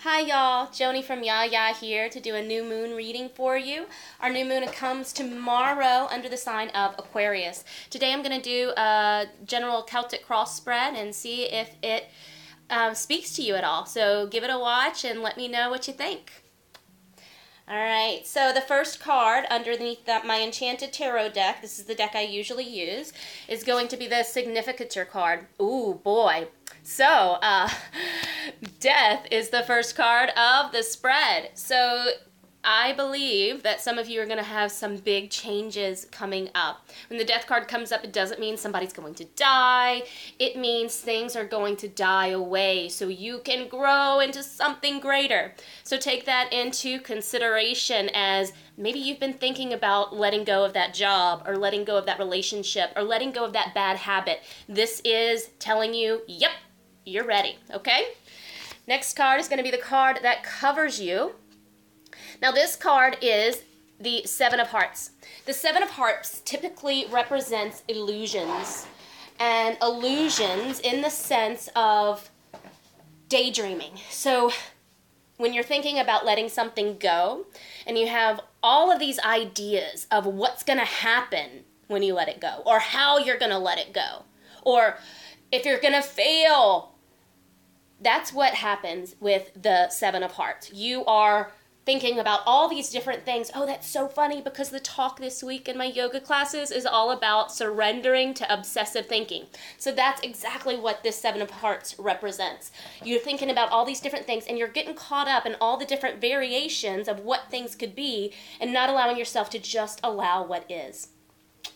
Hi y'all, Joni from Yaya here to do a new moon reading for you. Our new moon comes tomorrow under the sign of Aquarius. Today I'm going to do a general Celtic cross spread and see if it speaks to you at all. So give it a watch and let me know what you think. Alright, so the first card underneath my Enchanted Tarot deck, this is the deck I usually use, is going to be the Significator card. Ooh, boy. So, Death is the first card of the spread. So, I believe that some of you are going to have some big changes coming up. When the Death card comes up, it doesn't mean somebody's going to die. It means things are going to die away so you can grow into something greater. So take that into consideration as maybe you've been thinking about letting go of that job or letting go of that relationship or letting go of that bad habit. This is telling you, yep, you're ready, okay? Next card is going to be the card that covers you. Now this card is the Seven of Hearts. The Seven of Hearts typically represents illusions, and illusions in the sense of daydreaming. So when you're thinking about letting something go and you have all of these ideas of what's going to happen when you let it go, or how you're going to let it go, or if you're going to fail, that's what happens with the Seven of Hearts. You are thinking about all these different things. Oh, that's so funny because the talk this week in my yoga classes is all about surrendering to obsessive thinking. So that's exactly what this Seven of Hearts represents. You're thinking about all these different things and you're getting caught up in all the different variations of what things could be and not allowing yourself to just allow what is.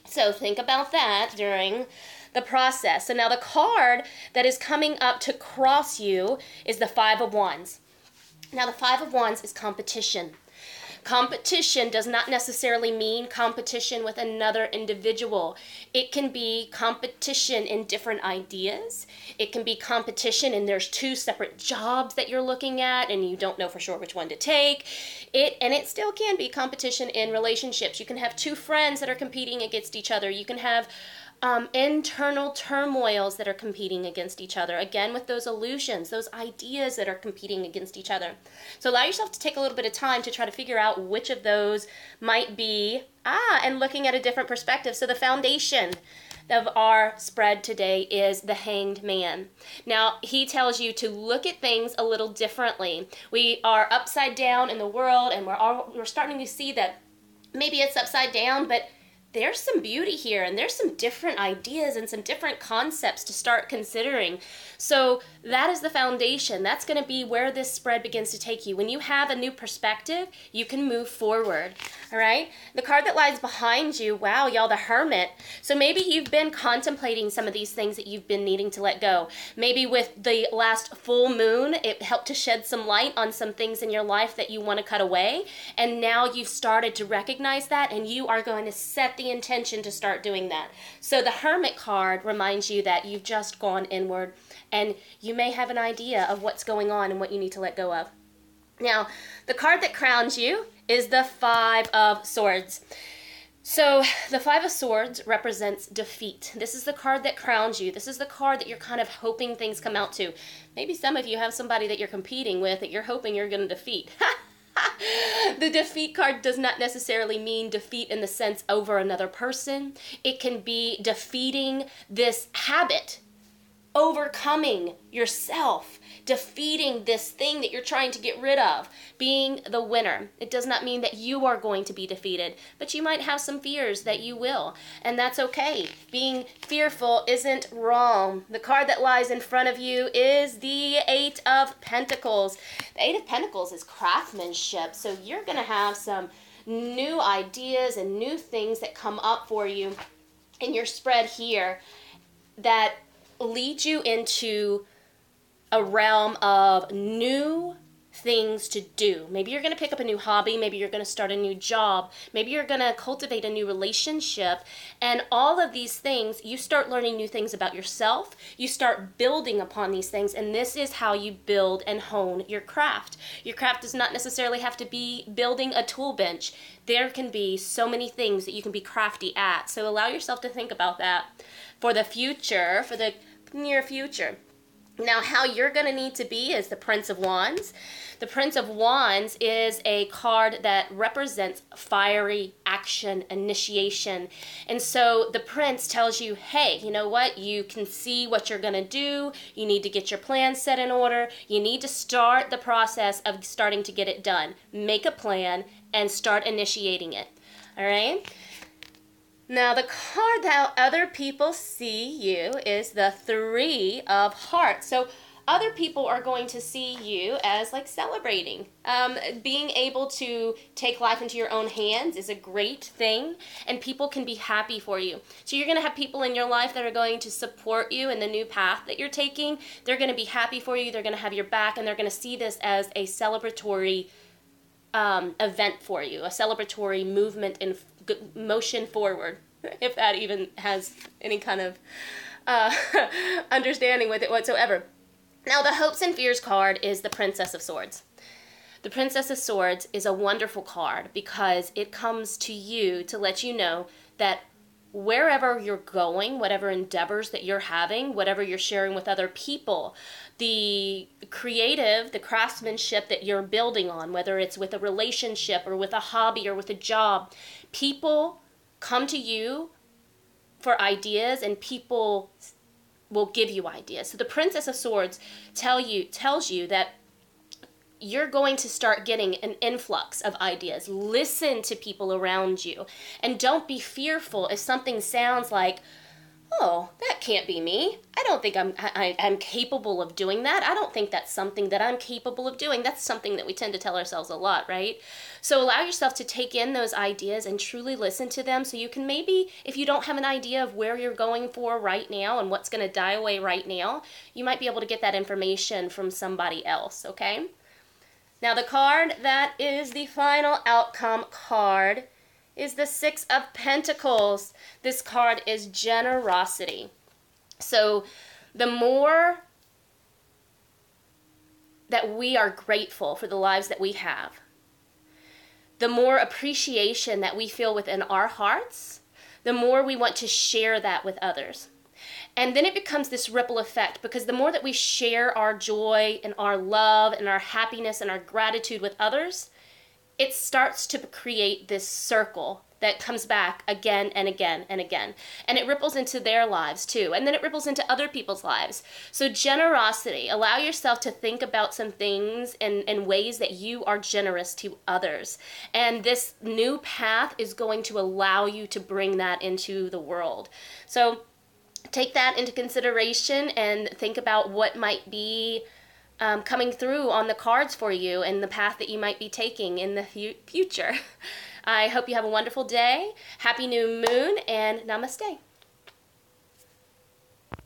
So think about that during the process. So now the card that is coming up to cross you is the Five of Wands. Now the Five of Wands is competition. Competition does not necessarily mean competition with another individual. It can be competition in different ideas. It can be competition and there's two separate jobs that you're looking at and you don't know for sure which one to take. It still can be competition in relationships. You can have two friends that are competing against each other. You can have internal turmoils that are competing against each other. Again, with those illusions, those ideas that are competing against each other. So allow yourself to take a little bit of time to try to figure out which of those might be, and looking at a different perspective. So the foundation of our spread today is the Hanged Man. Now, he tells you to look at things a little differently. We are upside down in the world, and we're starting to see that maybe it's upside down, but there's some beauty here and there's some different ideas and some different concepts to start considering. So that is the foundation. That's going to be where this spread begins to take you. When you have a new perspective, you can move forward. All right? The card that lies behind you, wow, y'all, the Hermit. So maybe you've been contemplating some of these things that you've been needing to let go. Maybe with the last full moon, it helped to shed some light on some things in your life that you want to cut away. And now you've started to recognize that and you are going to set the intention to start doing that. So the Hermit card reminds you that you've just gone inward and you may have an idea of what's going on and what you need to let go of. Now, the card that crowns you is the Five of Swords. So the Five of Swords represents defeat. This is the card that crowns you. This is the card that you're kind of hoping things come out to. Maybe some of you have somebody that you're competing with that you're hoping you're going to defeat. The defeat card does not necessarily mean defeat in the sense over another person. It can be defeating this habit, overcoming yourself, defeating this thing that you're trying to get rid of, being the winner. It does not mean that you are going to be defeated, but you might have some fears that you will, and that's okay. Being fearful isn't wrong. The card that lies in front of you is the Eight of Pentacles. The Eight of Pentacles is craftsmanship, so you're going to have some new ideas and new things that come up for you in your spread here that lead you into a realm of new things to do. Maybe you're going to pick up a new hobby. Maybe you're going to start a new job. Maybe you're going to cultivate a new relationship. And all of these things, you start learning new things about yourself. You start building upon these things. And this is how you build and hone your craft. Your craft does not necessarily have to be building a tool bench. There can be so many things that you can be crafty at. So allow yourself to think about that for the future, for the near future. Now, how you're going to need to be is the Prince of Wands. The Prince of Wands is a card that represents fiery action, initiation. And so the Prince tells you, hey, you know what? You can see what you're going to do. You need to get your plan set in order. You need to start the process of starting to get it done. Make a plan and start initiating it. All right? Now, the card that other people see you is the Three of Hearts. So other people are going to see you as like celebrating. Being able to take life into your own hands is a great thing, and people can be happy for you. So you're going to have people in your life that are going to support you in the new path that you're taking. They're going to be happy for you. They're going to have your back, and they're going to see this as a celebratory event for you, a celebratory movement in motion forward, if that even has any kind of understanding with it whatsoever. Now, the Hopes and Fears card is the Princess of Swords. The Princess of Swords is a wonderful card because it comes to you to let you know that wherever you're going, whatever endeavors that you're having, whatever you're sharing with other people, the creative, the craftsmanship that you're building on, whether it's with a relationship or with a hobby or with a job, people come to you for ideas, and people will give you ideas. So the Princess of Swords tells you that you're going to start getting an influx of ideas. Listen to people around you, and don't be fearful if something sounds like, oh, that can't be me. I don't think I'm capable of doing that. I don't think that's something that I'm capable of doing. That's something that we tend to tell ourselves a lot, right? So allow yourself to take in those ideas and truly listen to them, so you can maybe, if you don't have an idea of where you're going for right now and what's going to die away right now, you might be able to get that information from somebody else, okay? Now, the card that is the final outcome card is the Six of Pentacles. This card is generosity. So the more that we are grateful for the lives that we have, the more appreciation that we feel within our hearts, the more we want to share that with others. And then it becomes this ripple effect, because the more that we share our joy and our love and our happiness and our gratitude with others, it starts to create this circle that comes back again and again and again. And it ripples into their lives too. And then it ripples into other people's lives. So generosity, allow yourself to think about some things in ways that you are generous to others. And this new path is going to allow you to bring that into the world. So take that into consideration and think about what might be coming through on the cards for you and the path that you might be taking in the future. I hope you have a wonderful day. Happy new moon, and namaste.